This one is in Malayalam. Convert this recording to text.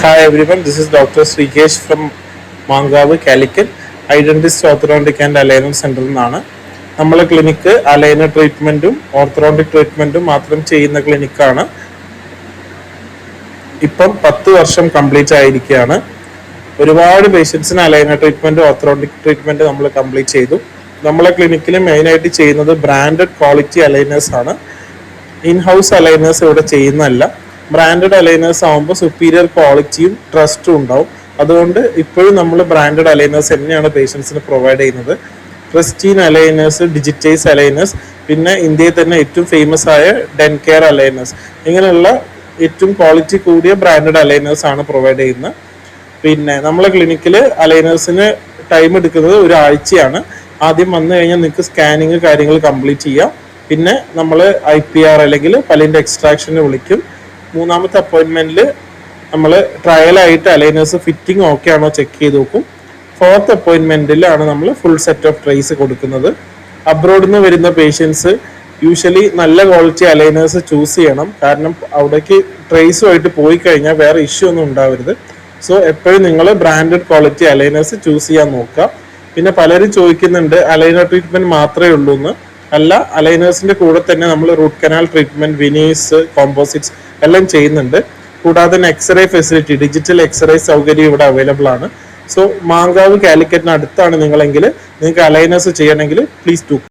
Hi everyone, this is Dr. Srikesh from Mangavu, Calicut, eye dentist, orthodontic and aligner center നിന്നാണ്. നമ്മളെ ക്ലിനിക്ക് അലൈനർ ട്രീറ്റ്മെന്റും ഓർത്തോഡോണ്ടിക് ട്രീറ്റ്മെന്റും മാത്രം ചെയ്യുന്ന ക്ലിനിക്കാണ്. ഇപ്പം 10 വർഷം കംപ്ലീറ്റ് ആയിരിക്കുകയാണ്. ഒരുപാട് പേഷ്യൻസിന് അലൈനർ ട്രീറ്റ്മെന്റ് ഓർത്തോഡോണ്ടിക് ട്രീറ്റ്മെന്റ് നമ്മൾ കംപ്ലീറ്റ് ചെയ്തു. നമ്മളെ ക്ലിനിക്കിൽ മെയിനായിട്ട് ചെയ്യുന്നത് ബ്രാൻഡഡ് ക്വാളിറ്റി അലൈനേഴ്സ് ആണ്. ഇൻ ഹൗസ് അലൈനേഴ്സ് ഇവിടെ ചെയ്യുന്നതല്ല. ബ്രാൻഡഡ് അലൈനേഴ്സ് ആകുമ്പോൾ സുപ്പീരിയർ ക്വാളിറ്റിയും ട്രസ്റ്റും ഉണ്ടാവും. അതുകൊണ്ട് ഇപ്പോഴും നമ്മൾ ബ്രാൻഡഡ് അലൈനേഴ്സ് തന്നെയാണ് പേഷ്യൻസിന് പ്രൊവൈഡ് ചെയ്യുന്നത്. ക്രിസ്റ്റീൻ അലൈനേഴ്സ്, ഡിജിറ്റൈസ് അലൈനേഴ്സ്, പിന്നെ ഇന്ത്യയിൽ തന്നെ ഏറ്റവും ഫേമസ് ആയ ഡെൻകെയർ അലൈനേഴ്സ്, ഇങ്ങനെയുള്ള ഏറ്റവും ക്വാളിറ്റി കൂടിയ ബ്രാൻഡഡ് അലൈനേഴ്സ് ആണ് പ്രൊവൈഡ് ചെയ്യുന്നത്. പിന്നെ നമ്മളെ ക്ലിനിക്കിൽ അലൈനേഴ്സിന് ടൈം എടുക്കുന്നത് ഒരാഴ്ചയാണ്. ആദ്യം വന്നു കഴിഞ്ഞാൽ നിങ്ങൾക്ക് സ്കാനിങ് കാര്യങ്ങൾ കംപ്ലീറ്റ് ചെയ്യാം. പിന്നെ നമ്മൾ IPR അല്ലെങ്കിൽ പല്ലിൻ്റെ എക്സ്ട്രാക്ഷന് വിളിക്കും. മൂന്നാമത്തെ അപ്പോയിൻമെൻറ്റിൽ നമ്മൾ ട്രയലായിട്ട് അലൈനേഴ്സ് ഫിറ്റിംഗ് ഓക്കെ ആണോ ചെക്ക് ചെയ്ത് നോക്കും. 4th അപ്പോയിൻമെൻറ്റിലാണ് നമ്മൾ ഫുൾ സെറ്റ് ഓഫ് ട്രേസ് കൊടുക്കുന്നത്. അബ്രോഡിൽ നിന്ന് വരുന്ന പേഷ്യൻസ് യൂഷ്വലി നല്ല ക്വാളിറ്റി അലൈനേഴ്സ് ചൂസ് ചെയ്യണം. കാരണം അവിടേക്ക് ട്രേസുമായിട്ട് പോയി കഴിഞ്ഞാൽ വേറെ ഇഷ്യൂ ഒന്നും ഉണ്ടാവരുത്. സോ എപ്പോഴും നിങ്ങൾ ബ്രാൻഡഡ് ക്വാളിറ്റി അലൈനേഴ്സ് ചൂസ് ചെയ്യാൻ നോക്കുക. പിന്നെ പലരും ചോദിക്കുന്നുണ്ട് അലൈനർ ട്രീറ്റ്മെൻറ്റ് മാത്രമേ ഉള്ളൂ എന്ന്. അല്ല, അലൈനേഴ്സിൻ്റെ കൂടെ തന്നെ നമ്മൾ root canal treatment, veneers, composites എല്ലാം ചെയ്യുന്നുണ്ട്. കൂടാതെ തന്നെ എക്സ്റേ ഫെസിലിറ്റി, ഡിജിറ്റൽ എക്സ്റേ സൗകര്യം ഇവിടെ അവൈലബിൾ ആണ്. സോ മാങ്കാവ് കാലിക്കറ്റിന് അടുത്താണ് നിങ്ങളെങ്കിൽ നിങ്ങൾക്ക് അലൈനേഴ്സ് ചെയ്യണമെങ്കിൽ പ്ലീസ് ഡു.